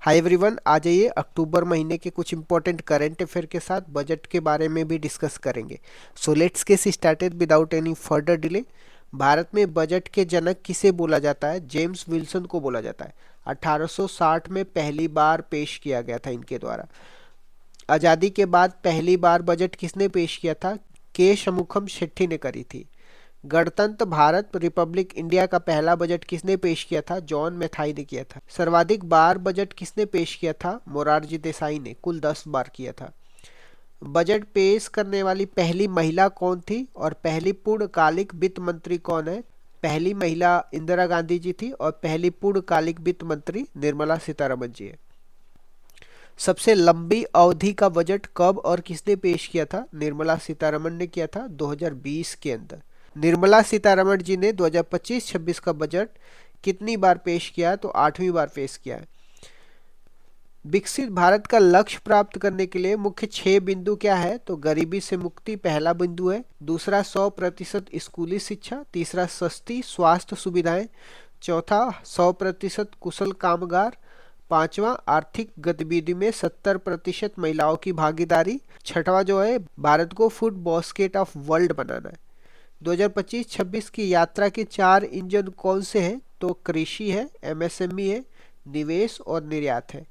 Hi everyone, आ जाइए अक्टूबर महीने के कुछ इंपॉर्टेंट करंट अफेयर के साथ बजट के बारे में भी डिस्कस करेंगे। So let's get started without any further delay. Bharat में बजट के जनक किसे बोला जाता है? जेम्स विल्सन को बोला जाता है। 1860 में पहली बार पेश किया गया था इनके द्वारा। आज़ादी के बाद पहली बार बजट किसने पेश किया था? के शमुखम शेट्टी ने करी थी। गणतंत्र भारत रिपब्लिक इंडिया का पहला बजट किसने पेश किया था? जॉन मेथाई ने किया था। सर्वाधिक बार बजट किसने पेश किया था? मोरारजी देसाई ने, कुल 10 बार किया था। बजट पेश करने वाली पहली महिला कौन थी और पहली पूर्णकालिक वित्त मंत्री कौन है? पहली महिला इंदिरा गांधी जी थी और पहली पूर्णकालिक वित्त मंत्री निर्मला सीतारमण जी है। सबसे लंबी अवधि का बजट कब और किसने पेश किया था? निर्मला सीतारमण ने किया था 2020 के अंदर। निर्मला सीतारमण जी ने 2025-26 का बजट कितनी बार पेश किया है? तो 8वीं बार पेश किया है। विकसित भारत का लक्ष्य प्राप्त करने के लिए मुख्य 6 बिंदु क्या है? तो गरीबी से मुक्ति पहला बिंदु है। दूसरा 100% स्कूली शिक्षा। तीसरा सस्ती स्वास्थ्य सुविधाएं। चौथा 100% कुशल कामगार। पांचवा आर्थिक गतिविधि में 70% महिलाओं की भागीदारी। छठवां जो है भारत को फूड बास्केट ऑफ वर्ल्ड बनाना है। 2025-26 की यात्रा के 4 इंजन कौन से हैं? तो कृषि है, एमएसएमई है, निवेश और निर्यात है।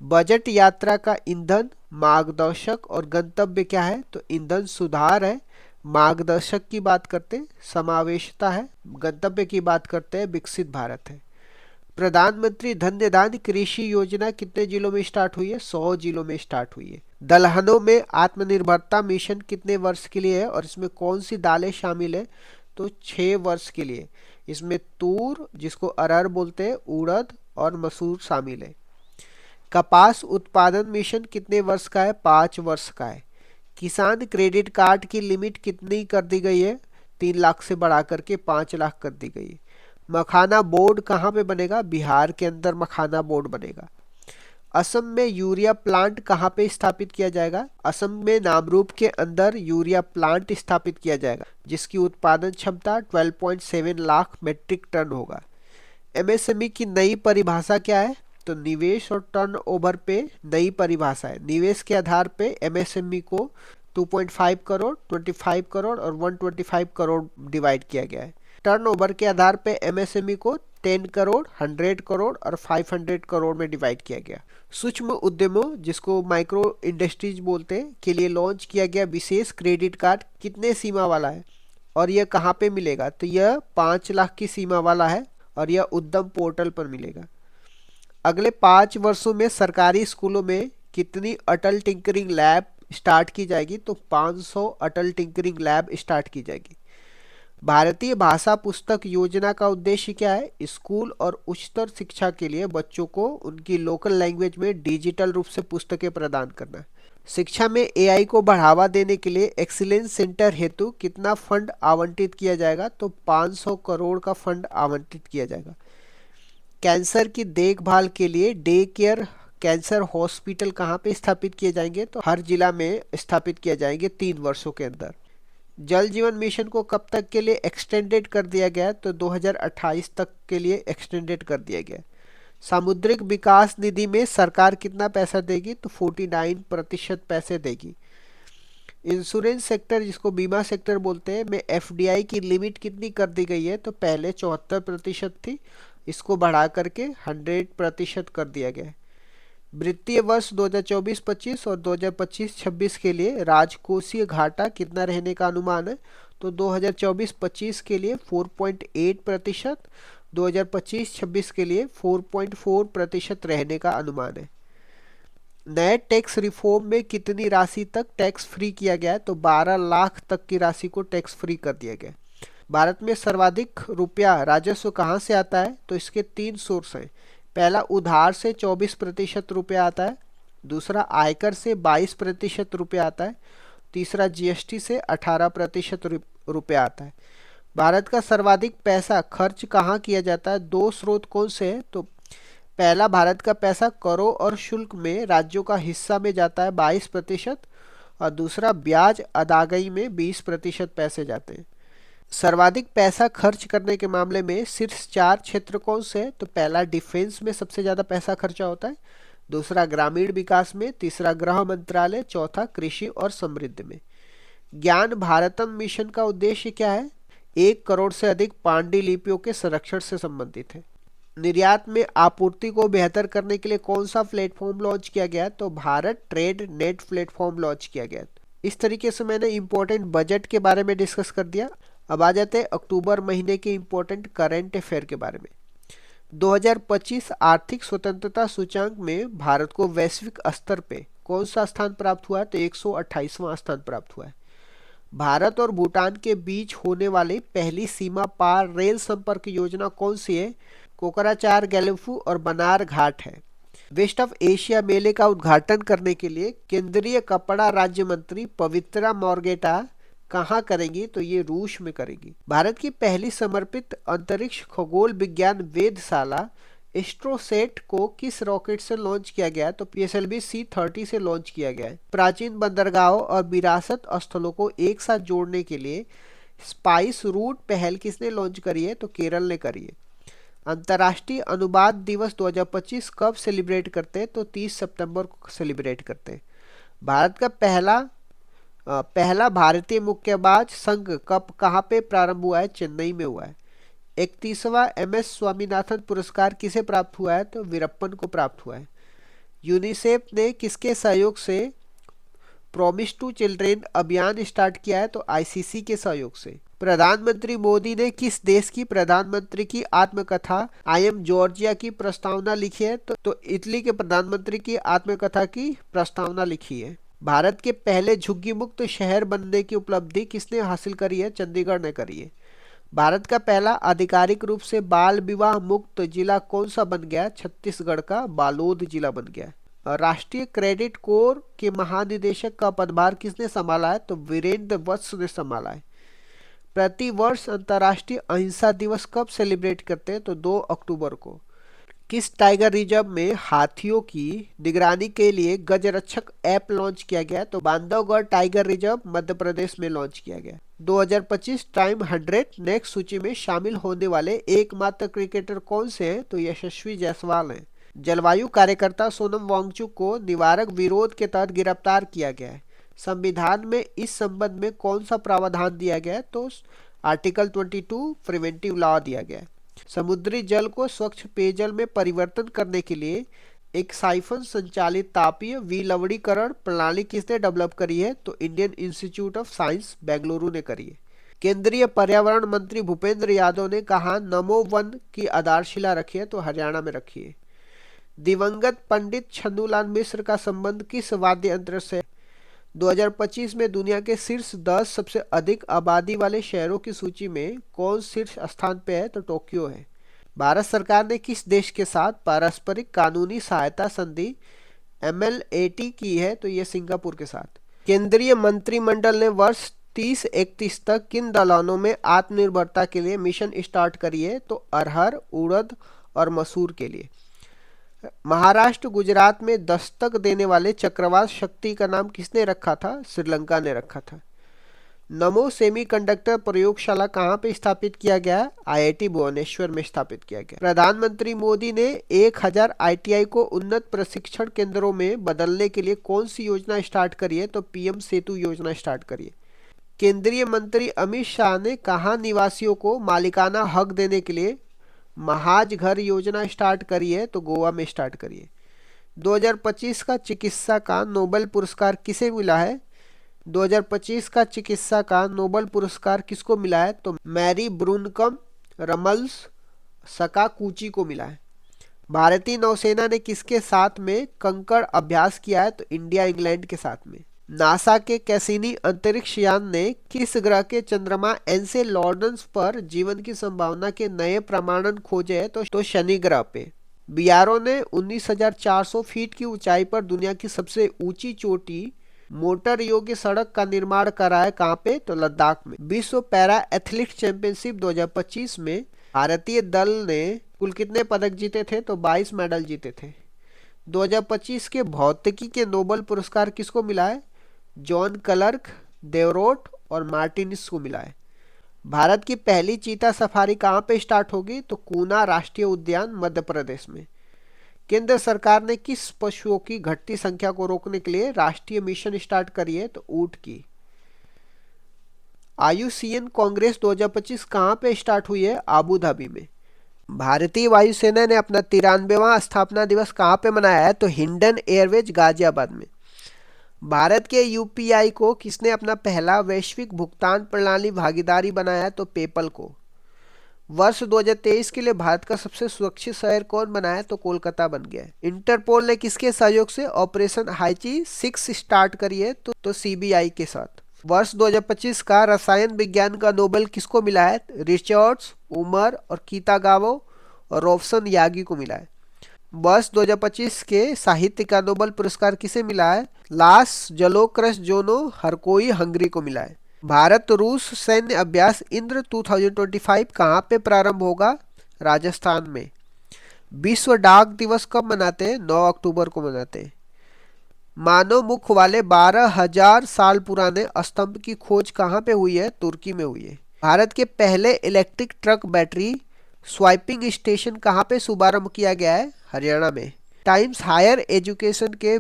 बजट यात्रा का ईंधन, मार्गदर्शक और गंतव्य क्या है? तो ईंधन सुधार है, मार्गदर्शक की बात करते हैं समावेशता है, गंतव्य की बात करते हैं विकसित भारत है। प्रधानमंत्री धन्य धान्य कृषि योजना कितने जिलों में स्टार्ट हुई है? 100 जिलों में स्टार्ट हुई है। दलहनों में आत्मनिर्भरता मिशन कितने वर्ष के लिए है और इसमें कौन सी दालें शामिल है? तो 6 वर्ष के लिए। इसमें तूर, जिसको अरहर बोलते हैं, उड़द और मसूर शामिल है। कपास उत्पादन मिशन कितने वर्ष का है? 5 वर्ष का है। किसान क्रेडिट कार्ड की लिमिट कितनी कर दी गई है? 3 लाख से बढ़ा करके 5 लाख कर दी गई है। मखाना बोर्ड कहाँ पे बनेगा? बिहार के अंदर मखाना बोर्ड बनेगा। असम में यूरिया प्लांट कहाँ पे स्थापित किया जाएगा? असम में नामरूप के अंदर यूरिया प्लांट स्थापित किया जाएगा, जिसकी उत्पादन क्षमता 12.7 लाख मीट्रिक टन होगा। एमएसएमई की नई परिभाषा क्या है? तो निवेश और टर्नओवर पे नई परिभाषा है। निवेश के आधार पे एमएसएमई को 2.5 करोड़, 25 करोड़ और 125 करोड़ डिवाइड किया गया है। टर्नओवर के आधार पे एमएसएमई को 10 करोड़, 100 करोड़ और 500 करोड़ में डिवाइड किया गया। सूक्ष्म उद्यमों, जिसको माइक्रो इंडस्ट्रीज बोलते हैं, के लिए लॉन्च किया गया विशेष क्रेडिट कार्ड कितने सीमा वाला है और यह कहाँ पे मिलेगा? तो यह 5 लाख की सीमा वाला है और यह उद्यम पोर्टल पर मिलेगा। अगले 5 वर्षों में सरकारी स्कूलों में कितनी अटल टिंकरिंग लैब स्टार्ट की जाएगी? तो 500 अटल टिंकरिंग लैब स्टार्ट की जाएगी। भारतीय भाषा पुस्तक योजना का उद्देश्य क्या है? स्कूल और उच्चतर शिक्षा के लिए बच्चों को उनकी लोकल लैंग्वेज में डिजिटल रूप से पुस्तकें प्रदान करना है। शिक्षा में एआई को बढ़ावा देने के लिए एक्सीलेंस सेंटर हेतु कितना फंड आवंटित किया जाएगा? तो 500 करोड़ का फंड आवंटित किया जाएगा। कैंसर की देखभाल के लिए डे केयर कैंसर हॉस्पिटल कहाँ पे स्थापित किए जाएंगे? तो हर जिला में स्थापित किए जाएंगे 3 वर्षों के अंदर। जल जीवन मिशन को कब तक के लिए एक्सटेंडेड कर दिया गया? तो 2028 तक के लिए एक्सटेंडेड कर दिया गया। सामुद्रिक विकास निधि में सरकार कितना पैसा देगी? तो 49% पैसे देगी। इंश्योरेंस सेक्टर, जिसको बीमा सेक्टर बोलते हैं, में एफडीआई की लिमिट कितनी कर दी गई है? तो पहले 74% थी, इसको बढ़ा करके 100% कर दिया गया है। वित्तीय वर्ष 2024-25 और 2025-26 के लिए राजकोषीय घाटा कितना रहने का अनुमान है? तो 2024-25 के लिए 4.8%, 2025-26 के लिए 4.4% रहने का अनुमान है। नए टैक्स रिफॉर्म में कितनी राशि तक टैक्स फ्री किया गया है? तो 12 लाख तक की राशि को टैक्स फ्री कर दिया गया। भारत में सर्वाधिक रुपया राजस्व कहाँ से आता है? तो इसके 3 सोर्स हैं। पहला उधार से 24% रुपया आता है। दूसरा आयकर से 22% रुपया आता है। तीसरा जीएसटी से 18% रुपया आता है। भारत का सर्वाधिक पैसा खर्च कहाँ किया जाता है? 2 स्रोत कौन से हैं? तो पहला, भारत का पैसा करों और शुल्क में राज्यों का हिस्सा में जाता है 22%, और दूसरा ब्याज अदायगी में 20% पैसे जाते हैं। सर्वाधिक पैसा खर्च करने के मामले में शीर्ष 4 क्षेत्र कौन से हैं? तो पहला डिफेंस में सबसे ज़्यादा पैसा खर्चा होता है, दूसरा ग्रामीण विकास में, तीसरा गृह मंत्रालय, चौथा कृषि और समृद्धि में। ज्ञान भारतम मिशन का उद्देश्य क्या है? 1 करोड़ से अधिक पांडुलिपियों के संरक्षण से संबंधित है। निर्यात में आपूर्ति को बेहतर करने के लिए कौन सा प्लेटफॉर्म लॉन्च किया गया? तो Bharat trade net platform launch किया गया। इस तरीके से मैंने इंपॉर्टेंट बजट के बारे में डिस्कस कर दिया। अब आ जाते हैं अक्टूबर महीने के इंपॉर्टेंट करंट अफेयर के बारे में। 2025 आर्थिक स्वतंत्रता सूचांक में भारत को वैश्विक स्तर पे कौन सा स्थान प्राप्त हुआ है? तो 128वां स्थान प्राप्त हुआ है। भारत और भूटान के बीच होने वाली पहली सीमा पार रेल संपर्क योजना कौन सी है? कोकराझार गैलीफू और बनार घाट है। वेस्ट ऑफ एशिया मेले का उद्घाटन करने के लिए केंद्रीय कपड़ा राज्य मंत्री पवित्रा मॉर्गेटा कहाँ करेंगी? तो ये रूस में करेगी। भारत की पहली समर्पित अंतरिक्ष खगोल विज्ञान वेधशाला एस्ट्रोसेट को किस रॉकेट से लॉन्च किया गया है? तो PSLV C-30 से लॉन्च किया गया है। प्राचीन बंदरगाहों और विरासत स्थलों को एक साथ जोड़ने के लिए स्पाइस रूट पहल किसने लॉन्च करी है? तो केरल ने करी है। अंतर्राष्ट्रीय अनुवाद दिवस 2025 कब सेलिब्रेट करते हैं? तो 30 सितंबर को सेलिब्रेट करते हैं। भारत का पहला भारतीय मुक्केबाज संघ कब कहाँ पे प्रारंभ हुआ है? चेन्नई में हुआ है। 31वां MS स्वामीनाथन पुरस्कार किसे प्राप्त हुआ है? तो वीरप्पन को प्राप्त हुआ है। यूनिसेफ ने किसके सहयोग से प्रॉमिस टू चिल्ड्रेन अभियान स्टार्ट किया है? तो ICC के सहयोग से। प्रधानमंत्री मोदी ने किस देश की प्रधानमंत्री की आत्मकथा आई एम जॉर्जिया की प्रस्तावना लिखी है? तो इटली के प्रधानमंत्री की आत्मकथा की प्रस्तावना लिखी है। भारत के पहले झुग्गी मुक्त शहर बनने की उपलब्धि किसने हासिल करी है? चंडीगढ़ ने करी है। भारत का पहला आधिकारिक रूप से बाल विवाह मुक्त जिला कौन सा बन गया? छत्तीसगढ़ का बालोद जिला बन गया। राष्ट्रीय क्रेडिट कोर के महानिदेशक का पदभार किसने संभाला है? तो वीरेंद्र वत्स ने संभाला है। प्रति वर्ष अंतर्राष्ट्रीय अहिंसा दिवस कब सेलिब्रेट करते हैं? तो 2 अक्टूबर को। किस टाइगर रिजर्व में हाथियों की निगरानी के लिए गजरक्षक ऐप लॉन्च किया गया? तो बांधवगढ़ टाइगर रिजर्व मध्य प्रदेश में लॉन्च किया गया। 2025 टाइम 100 नेक्स्ट सूची में शामिल होने वाले एकमात्र क्रिकेटर कौन से हैं? तो यशस्वी जायसवाल हैं। जलवायु कार्यकर्ता सोनम वांगचुक को निवारक विरोध के तहत गिरफ्तार किया गया है। संविधान में इस संबंध में कौन सा प्रावधान दिया गया है? तो आर्टिकल 22 प्रिवेंटिव लॉ दिया गया है। समुद्री जल को स्वच्छ पेयजल में परिवर्तन करने के लिए एक साइफन संचालित तापीय विलवणीकरण प्रणाली किसने डेवलप करी है? तो Indian institute of science Bengaluru ने करी है। केंद्रीय पर्यावरण मंत्री भूपेंद्र यादव ने कहा नमो वन की आधारशिला रखी है? तो हरियाणा में रखी है। दिवंगत पंडित छन्नूलाल मिश्र का संबंध किस वाद्य यंत्र से? 2025 में दुनिया के शीर्ष 10 सबसे अधिक आबादी वाले शहरों की सूची में कौन शीर्ष स्थान पे है? तो टोक्यो है। भारत सरकार ने किस देश के साथ पारस्परिक कानूनी सहायता संधि MLAT की है? तो ये सिंगापुर के साथ। केंद्रीय मंत्रिमंडल ने वर्ष 30-31 तक किन दलहनों में आत्मनिर्भरता के लिए मिशन स्टार्ट करी है? तो अरहर, उड़द और मसूर के लिए। महाराष्ट्र गुजरात में दस्तक देने वाले चक्रवात शक्ति का नाम किसने रखा था? श्रीलंका ने रखा था। नमो सेमीकंडक्टर प्रयोगशाला कहाँ पे स्थापित किया गया? IIT भुवनेश्वर में स्थापित किया गया। प्रधानमंत्री मोदी ने 1000 ITI को उन्नत प्रशिक्षण केंद्रों में बदलने के लिए कौन सी योजना स्टार्ट करी है? तो PM सेतु योजना स्टार्ट करी है। केंद्रीय मंत्री अमित शाह ने कहाँ निवासियों को मालिकाना हक देने के लिए महाज घर योजना स्टार्ट करी है? तो गोवा में स्टार्ट करी है। 2025 का चिकित्सा का नोबेल पुरस्कार किसे मिला है? 2025 का चिकित्सा का नोबेल पुरस्कार किसको मिला है? तो मैरी ब्रूनकम रमल्स सकाकूची को मिला है। भारतीय नौसेना ने किसके साथ में कंकड़ अभ्यास किया है? तो इंडिया इंग्लैंड के साथ में। नासा के कैसिनी अंतरिक्ष यान ने किस ग्रह के चंद्रमा एनसेलॉडस पर जीवन की संभावना के नए प्रमाणन खोजे हैं? तो शनि ग्रह पे। बीआरओ ने 19,400 फीट की ऊंचाई पर दुनिया की सबसे ऊंची चोटी मोटर योग्य सड़क का निर्माण करा है। कहाँ पे? तो लद्दाख में। विश्व पैरा एथलीट चैंपियनशिप 2025 में भारतीय दल ने कुल कितने पदक जीते थे? तो 22 मेडल जीते थे। 2025 के भौतिकी के नोबेल पुरस्कार किसको मिला है? जॉन क्लर्क, देवरोट और मार्टिनिस को मिला है। भारत की पहली चीता सफारी कहाँ पे स्टार्ट होगी? तो कूना राष्ट्रीय उद्यान, मध्य प्रदेश में। केंद्र सरकार ने किस पशुओं की घटती संख्या को रोकने के लिए राष्ट्रीय मिशन स्टार्ट करी है? तो ऊंट की। आयुसीएन कांग्रेस 2025 कहाँ पे स्टार्ट हुई है? आबू धाबी में। भारतीय वायुसेना ने अपना 93वां स्थापना दिवस कहाँ पे मनाया है? तो हिंडन एयरवेज, गाजियाबाद में। भारत के यूपीआई को किसने अपना पहला वैश्विक भुगतान प्रणाली भागीदारी बनाया है? तो पेपल को। वर्ष 2023 के लिए भारत का सबसे सुरक्षित शहर कौन बना है? तो कोलकाता बन गया है। इंटरपोल ने किसके सहयोग से ऑपरेशन हाइची 6 स्टार्ट करी है? तो सीबीआई के साथ। वर्ष 2025 का रसायन विज्ञान का नोबेल किसको मिला है? रिचर्ड्स, उमर और कीतागावा और रॉबसन यागी को मिला है। वर्ष 2025 के साहित्य का नोबेल पुरस्कार किसे मिला है? लास जलोक्रसजोनो हरकोई हंगरी को मिला है। भारत रूस सैन्य अभ्यास इंद्र 2025 कहाँ पे प्रारंभ होगा? राजस्थान में। विश्व डाक दिवस कब मनाते हैं? 9 अक्टूबर को मनाते हैं। मानव मुख वाले 12,000 साल पुराने स्तंभ की खोज कहाँ पे हुई है? तुर्की में हुई है। भारत के पहले electric truck battery swiping station कहाँ पे शुभारंभ किया गया है? हरियाणा में। टाइम्स हायर एजुकेशन के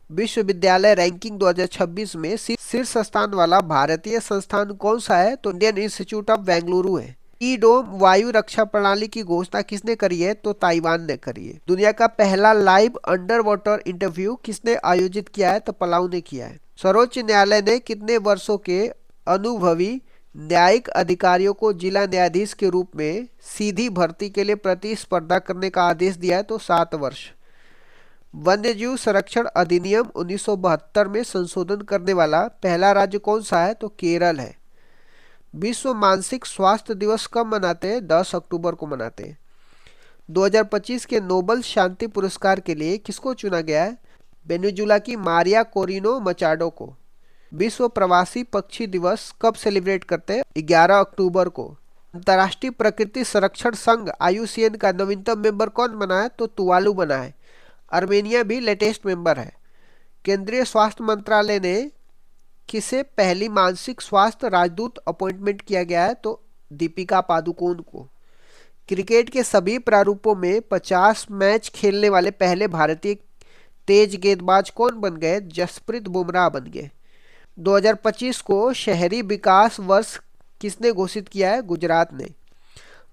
विश्वविद्यालय रैंकिंग 2026 में शीर्ष स्थान वाला भारतीय संस्थान कौन सा है? तो इंडियन इंस्टीट्यूट ऑफ बेंगलुरु है। ई डोम वायु रक्षा प्रणाली की घोषणा किसने करी है? तो ताइवान ने करी है। दुनिया का पहला लाइव अंडर वाटर इंटरव्यू किसने आयोजित किया है? तो पलाऊ ने किया है। सर्वोच्च न्यायालय ने कितने वर्षों के अनुभवी न्यायिक अधिकारियों को जिला न्यायाधीश के रूप में सीधी भर्ती के लिए प्रतिस्पर्धा करने का आदेश दिया है? तो 7 वर्ष। वन्यजीव संरक्षण अधिनियम 1972 में संशोधन करने वाला पहला राज्य कौन सा है? तो केरल है। विश्व मानसिक स्वास्थ्य दिवस कब मनाते हैं? 10 अक्टूबर को मनाते हैं। 2025 के नोबेल शांति पुरस्कार के लिए किसको चुना गया है? वेनेजुला की मारिया कोरिनो मचाडो को। विश्व प्रवासी पक्षी दिवस कब सेलिब्रेट करते हैं? 11 अक्टूबर को। अंतर्राष्ट्रीय प्रकृति संरक्षण संघ आयुसीएन का नवीनतम मेंबर कौन बना है? तो तुवालू बना है। अर्मेनिया भी लेटेस्ट मेंबर है। केंद्रीय स्वास्थ्य मंत्रालय ने किसे पहली मानसिक स्वास्थ्य राजदूत अपॉइंटमेंट किया गया है? तो दीपिका पादुकोण को। क्रिकेट के सभी प्रारूपों में 50 मैच खेलने वाले पहले भारतीय तेज गेंदबाज कौन बन गए? जसप्रीत बुमराह बन गए। 2025 को शहरी विकास वर्ष किसने घोषित किया है? गुजरात ने।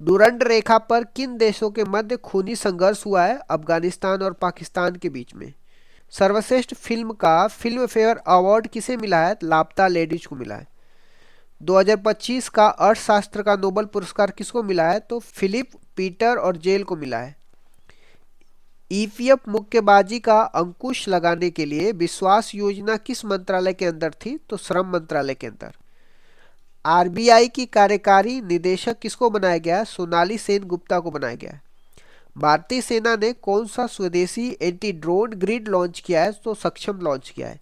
डुरंड रेखा पर किन देशों के मध्य खूनी संघर्ष हुआ है? अफगानिस्तान और पाकिस्तान के बीच में। सर्वश्रेष्ठ फिल्म का फिल्म फेयर अवार्ड किसे मिला है? लापता लेडीज को मिला है। 2025 का अर्थशास्त्र का नोबेल पुरस्कार किसको मिला है? तो फिलिप पीटर और जेल को मिला है। ईपीएफ मुक्केबाजी का अंकुश लगाने के लिए विश्वास योजना किस मंत्रालय के अंदर थी? तो श्रम मंत्रालय के अंदर। आरबीआई की कार्यकारी निदेशक किसको बनाया गया? सोनाली सेन गुप्ता को बनाया गया। भारतीय सेना ने कौन सा स्वदेशी एंटी ड्रोन ग्रिड लॉन्च किया है? तो सक्षम लॉन्च किया है।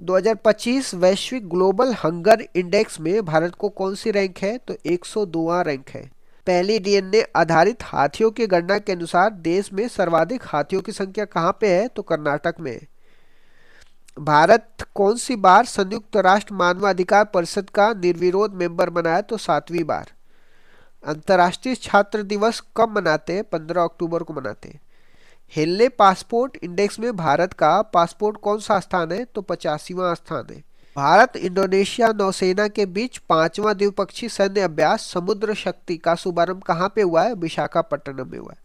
2025 वैश्विक ग्लोबल हंगर इंडेक्स में भारत को कौन सी रैंक है? तो 102वां रैंक है। पहली डीएनए आधारित हाथियों की गणना के अनुसार देश में सर्वाधिक हाथियों की संख्या कहाँ पे है? तो कर्नाटक में है। भारत कौन सी बार संयुक्त राष्ट्र मानवाधिकार परिषद का निर्विरोध मेंबर बना है? तो 7वीं बार। अंतर्राष्ट्रीय छात्र दिवस कब मनाते हैं? 15 अक्टूबर को मनाते हैं। हेनले पासपोर्ट इंडेक्स में भारत का पासपोर्ट कौन सा स्थान है? तो 85वां स्थान है। भारत इंडोनेशिया नौसेना के बीच 5वां द्विपक्षीय सैन्य अभ्यास समुद्र शक्ति का शुभारंभ कहाँ पे हुआ है? विशाखापट्टनम में हुआ है।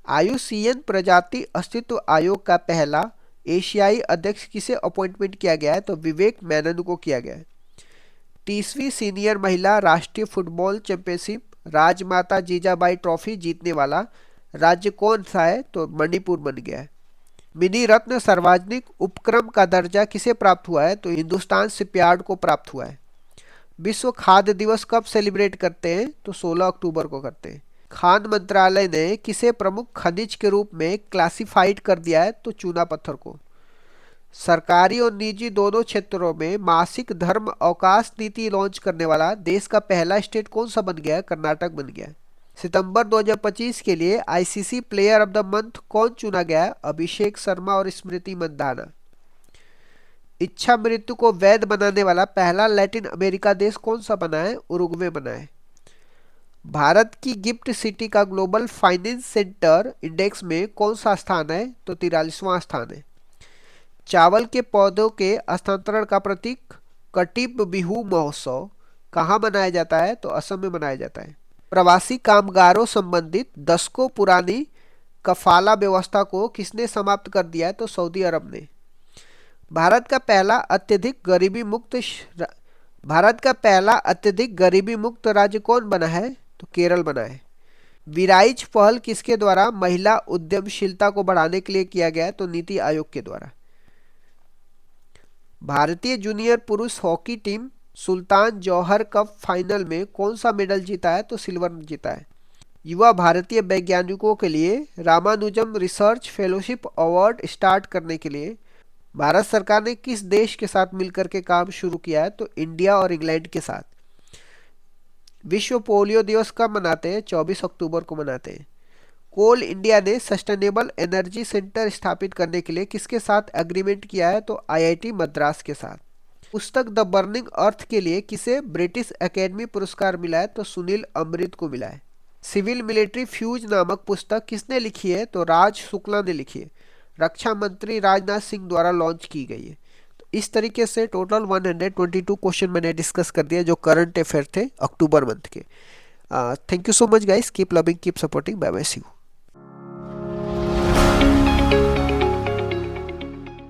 आयुसीएन प्रजाति अस्तित्व आयोग का पहला एशियाई अध्यक्ष किसे अपॉइंटमेंट किया गया है? तो विवेक मेनन को किया गया है। 30वीं सीनियर महिला राष्ट्रीय फुटबॉल चैंपियनशिप राजमाता जीजाबाई ट्रॉफी जीतने वाला राज्य कौन सा है? तो मणिपुर बन गया है। मिनी रत्न सार्वजनिक उपक्रम का दर्जा किसे प्राप्त हुआ है? तो हिंदुस्तान शिपयार्ड को प्राप्त हुआ है। विश्व खाद्य दिवस कब सेलिब्रेट करते हैं? तो 16 अक्टूबर को करते हैं। खान मंत्रालय ने किसे प्रमुख खनिज के रूप में क्लासिफाइड कर दिया है? तो चूना पत्थर को। सरकारी और निजी दोनों क्षेत्रों में मासिक धर्म अवकाश नीति लॉन्च करने वाला देश का पहला स्टेट कौन सा बन गया है? कर्नाटक बन गया है। सितंबर 2025 के लिए ICC player of the month कौन चुना गया है? अभिषेक शर्मा और स्मृति मंदाना। इच्छा मृत्यु को वैध बनाने वाला पहला लैटिन अमेरिका देश कौन सा बना है? उरुग्वे बना है। भारत की गिफ्ट सिटी का ग्लोबल फाइनेंस सेंटर इंडेक्स में कौन सा स्थान है? तो 43वां स्थान है। चावल के पौधों के हस्तांतरण का प्रतीक कटिप बिहू महोत्सव कहाँ मनाया जाता है? तो असम में मनाया जाता है। प्रवासी कामगारों संबंधित दशकों पुरानी कफाला व्यवस्था को किसने समाप्त कर दिया है? तो सऊदी अरब ने। भारत का पहला अत्यधिक गरीबी मुक्त भारत का पहला अत्यधिक गरीबी मुक्त राज्य कौन बना है? तो केरल बना है। विराइज पहल किसके द्वारा महिला उद्यमशीलता को बढ़ाने के लिए किया गया है? तो नीति आयोग के द्वारा। भारतीय जूनियर पुरुष हॉकी टीम सुल्तान जौहर कप फाइनल में कौन सा मेडल जीता है? तो सिल्वर जीता है। युवा भारतीय वैज्ञानिकों के लिए Ramanujan research fellowship award start करने के लिए भारत सरकार ने किस देश के साथ मिलकर के काम शुरू किया है? तो इंडिया और इंग्लैंड के साथ। विश्व पोलियो दिवस कब मनाते हैं? 24 अक्टूबर को मनाते हैं। कोल इंडिया ने सस्टेनेबल एनर्जी सेंटर स्थापित करने के लिए किसके साथ एग्रीमेंट किया है? तो आईआईटी मद्रास के साथ। पुस्तक द बर्निंग अर्थ के लिए किसे ब्रिटिश एकेडमी पुरस्कार मिला है? तो सुनील अमृत को मिला है। सिविल मिलिट्री फ्यूज नामक पुस्तक किसने लिखी है? तो राज शुक्ला ने लिखी है। रक्षा मंत्री राजनाथ सिंह द्वारा लॉन्च की गई है। तो इस तरीके से टोटल 122 क्वेश्चन मैंने डिस्कस कर दिया जो करंट अफेयर थे अक्टूबर मंथ के। Thank you so much guys, keep loving keep supporting, bye bye, see you.